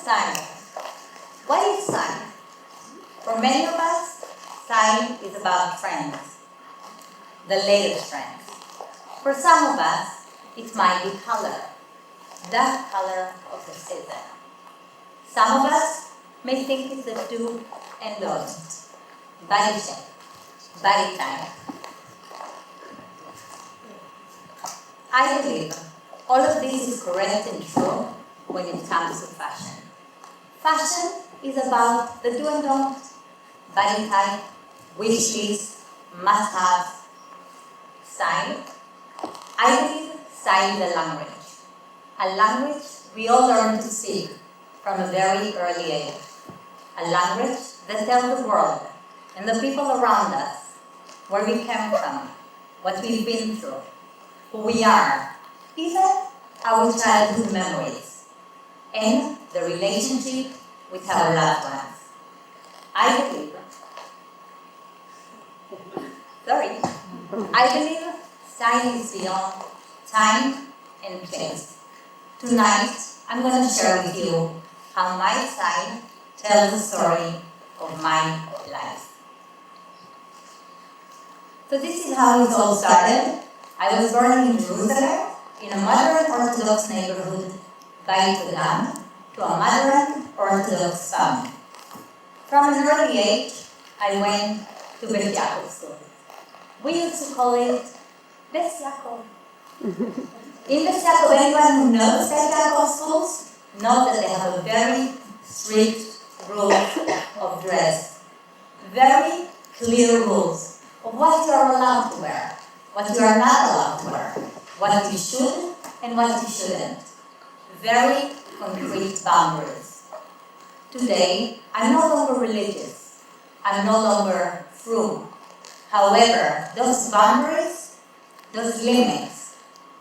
Style. What is style? For many of us, style is about trends, the latest trends. For some of us, it might be color, the color of the season. Some of us may think it's a do and don't. Body shape, body type. I believe all of this is correct and true when it comes to fashion. Fashion is about the do and don't, body type, wish list, must-haves, style. I believe style is a language we all learn to speak from a very early age, a language that tells the world and the people around us where we came from, what we've been through, who we are, even our childhood memories, and the relationship with our loved ones. I believe style is beyond time and place. Tonight, I'm going to share with you how my style tells the story of my life. So this is how it all started. I was born in Jerusalem, in a modern Orthodox neighborhood, Bayit Adam, to a modern Orthodox family. From an early age, I went to Bet Yaakov school. We used to call it Bet Yaakov. In Bet Yaakov, anyone who knows Bet Yaakov schools knows that they have a very strict rule of dress. Very clear rules of what you are allowed to wear, what you are not allowed to wear, what you should and what you shouldn't. Very concrete boundaries. Today, I'm no longer religious. I'm no longer frum. However, those boundaries, those limits,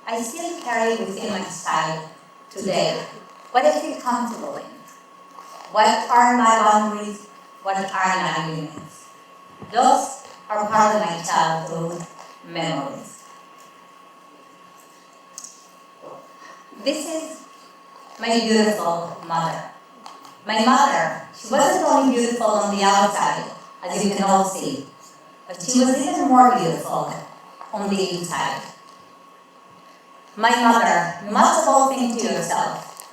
I still carry within my style today. What I feel comfortable in. What are my boundaries? What are my limits? Those are part of my childhood memories. This is my beautiful mother. My mother, she wasn't only beautiful on the outside, as you can all see, but she was even more beautiful on the inside. My mother, you must have all think to yourself,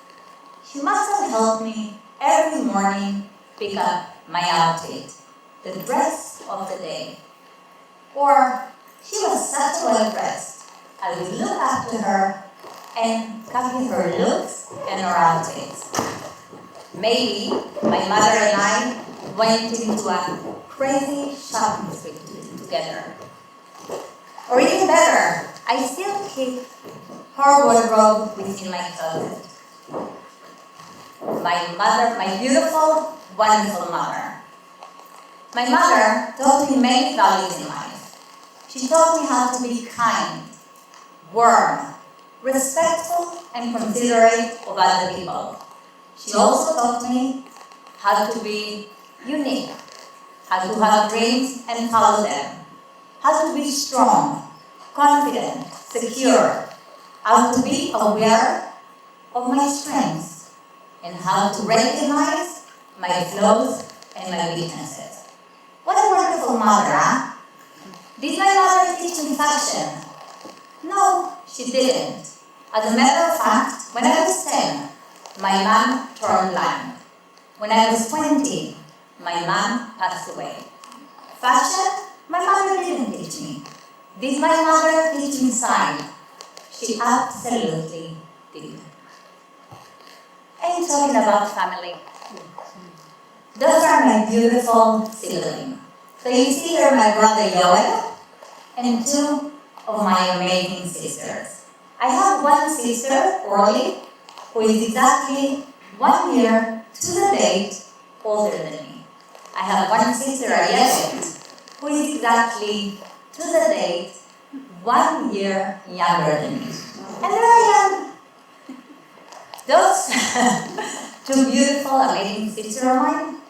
she must have helped me every morning pick up my outfit, the dress of the day. Or she was such well dressed, I would look up to her and copy her looks and her outfits. Maybe my mother and I went into a crazy shopping spree together. Or even better, I still keep her wardrobe within my closet. My mother, my beautiful, wonderful mother. My mother taught me many values in life. She taught me how to be kind, warm, respectful, and considerate of other people. She also taught me how to be unique, how to have dreams and follow them, how to be strong, confident, secure, how to be aware of my strengths, and how to recognize my flaws and my weaknesses. What a wonderful mother, huh? Did my mother teach me fashion? No, she didn't. As a matter of fact, when I was 10, my mom turned blind. When I was 20, my mom passed away. Fashion? My mother didn't teach me. Did my mother teach me style? She absolutely did. And talking about family. Those are my beautiful siblings. So you see here my brother Yoel and two of my amazing sisters. I have one sister, Orly, who is exactly 1 year to the date older than me. I have one sister, Ayelet, who is exactly to the date 1 year younger than me. And there I am. Those two beautiful, amazing sisters of mine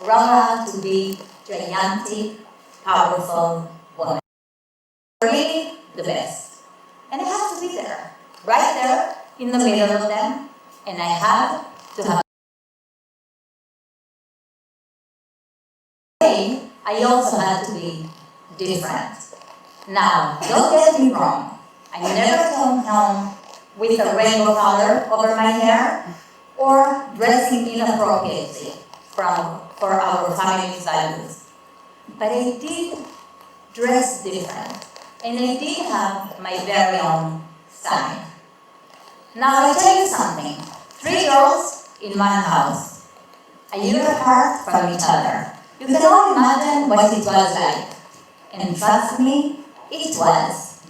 grow up to be gigantic, powerful women. Really the best. And I have to be there, right there in the middle of them, and I have to have I also had to be different. Now, don't get me wrong. I never came home with a rainbow color over my hair or dressing inappropriately for our family's values. But I did dress different, and I did have my very own style. Now I tell you something. 3 girls in one house, a year apart from each other. You can all imagine what it was like. And trust me, it was.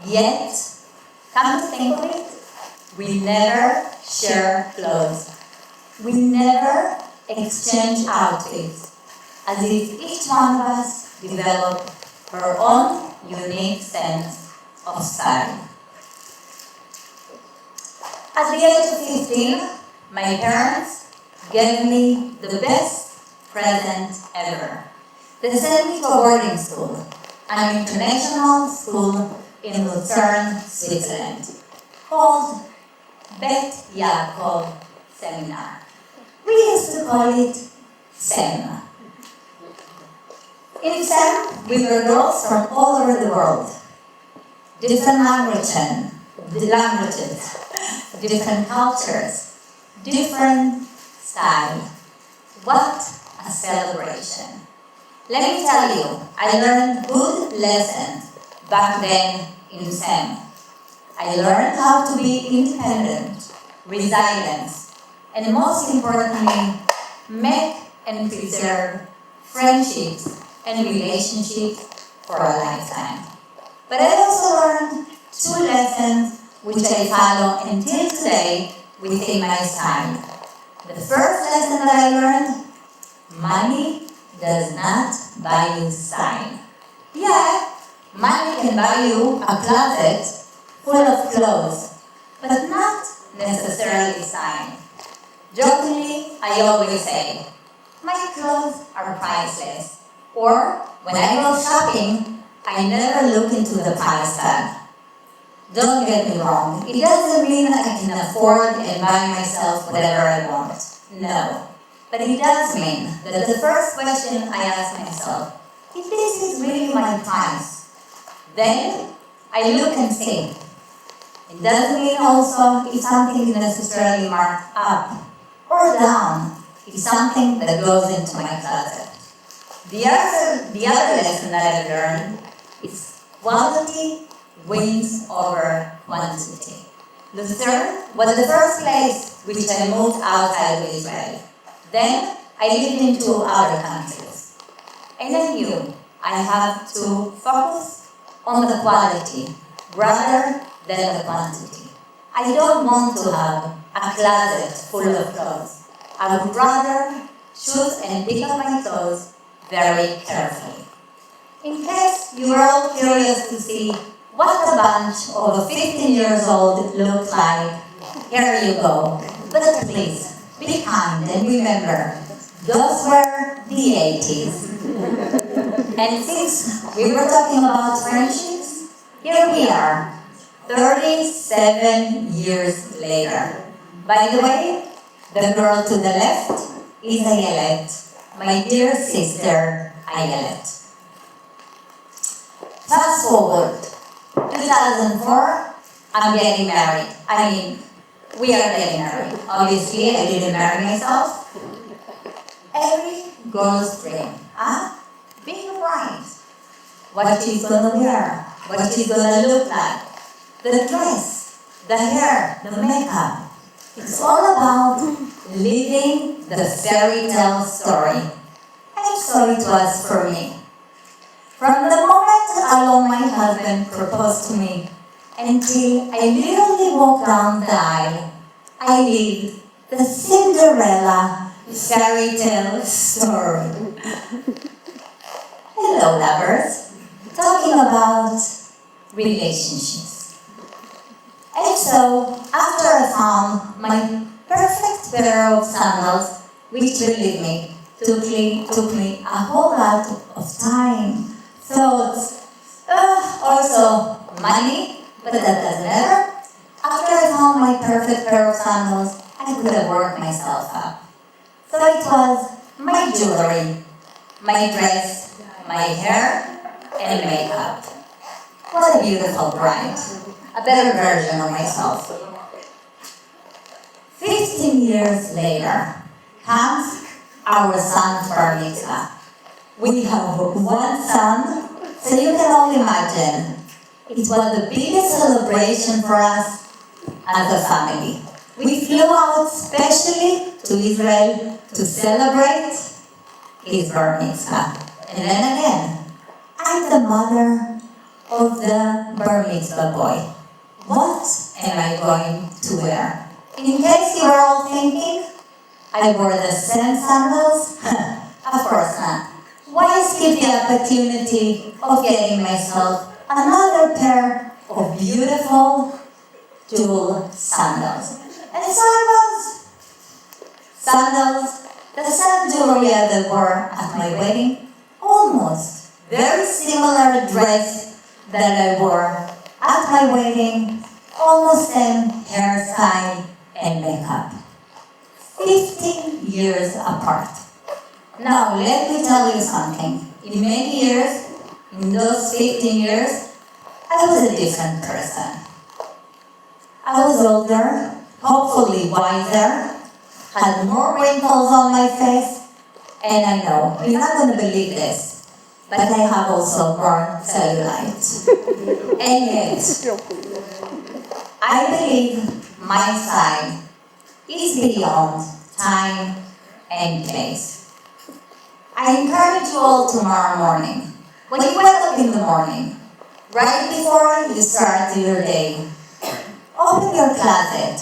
Yet, come to think of it, we never share clothes. We never exchange outfits, as if each one of us developed her own unique sense of style. At the age of 15, my parents gave me the best present ever. They sent me to a boarding school, an international school in Lucerne, Switzerland, called Bet Yaakov Seminar. We used to call it SEM. In SEM, we were girls from all over the world. Different languages, different cultures, different style. What a celebration. Let me tell you, I learned good lessons back then in SEM. I learned how to be independent, resilient, and most importantly, make and preserve friendships and relationships for a lifetime. But I also learned 2 lessons which I follow until today within my style. The first lesson that I learned, money does not buy you style. Yeah, money can buy you a closet full of clothes, but not necessarily style. Jokingly, I always say, my clothes are priceless. Or, when I go shopping, I never look into the price tag. Don't get me wrong, it doesn't mean that I can afford and buy myself whatever I want. No. But it does mean that the first question I ask myself, if this is really my price, then I look and think. It doesn't mean also if something is necessarily marked up or down. It's something that goes into my closet. The other lesson that I learned is quality wins over quantity. Lucerne was the first place which I moved outside of Israel. Then I lived in 2 other countries. And I knew I have to focus on the quality rather than the quantity. I don't want to have a closet full of clothes. I would rather choose and pick up my clothes very carefully. In case you are all curious to see what a bunch of 15 years old look like, here you go. But please, be kind and remember, those were the 80s. And since we were talking about friendships, here we are, 37 years later. By the way, the girl to the left is Ayelet, my dear sister Ayelet. Fast forward, 2004, I'm getting married. We are getting married. Obviously, I didn't marry myself. Every girl's dream, being a bride. What she's gonna wear, what she's gonna look like, the dress, the hair, the makeup. It's all about living the fairy tale story. And so it was for me. From the moment Alon, my husband, proposed to me, until I literally walked down the aisle, I lived the Cinderella fairy tale story. Hello, lovers. Talking about relationships. And so, after I found my perfect pair of sandals, which, believe me, took me a whole lot of time, thoughts, also money, but that doesn't matter. After I found my perfect pair of sandals, I could have worked myself up. So it was my jewelry, my dress, my hair, and makeup. What a beautiful bride. A better version of myself. 15 years later comes our son's bar mitzvah. We have one son, so you can all imagine. It was the biggest celebration for us as a family. We flew out specially to Israel to celebrate his bar mitzvah. And then again, I'm the mother of the bar mitzvah boy. What am I going to wear? In case you were all thinking, I wore the same sandals? Of course not. Why skip the opportunity of getting myself another pair of beautiful jewel sandals? And so I was. Sandals, the same jewelry I wore at my wedding, almost very similar dress that I wore at my wedding, almost same hairstyle and makeup. 15 years apart. Now, let me tell you something. In many years, in those 15 years, I was a different person. I was older, hopefully wiser, had more wrinkles on my face, and I know, you're not going to believe this, but I have also more cellulite. And yet, I believe my side is beyond time and place. I encourage you all tomorrow morning, when you wake up in the morning, right before you start your day, open your closet,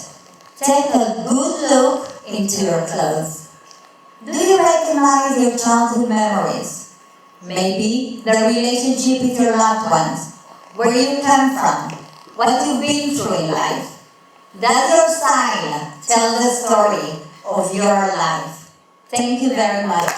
take a good look into your clothes. Do you recognize your childhood memories? Maybe the relationship with your loved ones, where you come from, what you've been through in life. Does your style tell the story of your life? Thank you very much.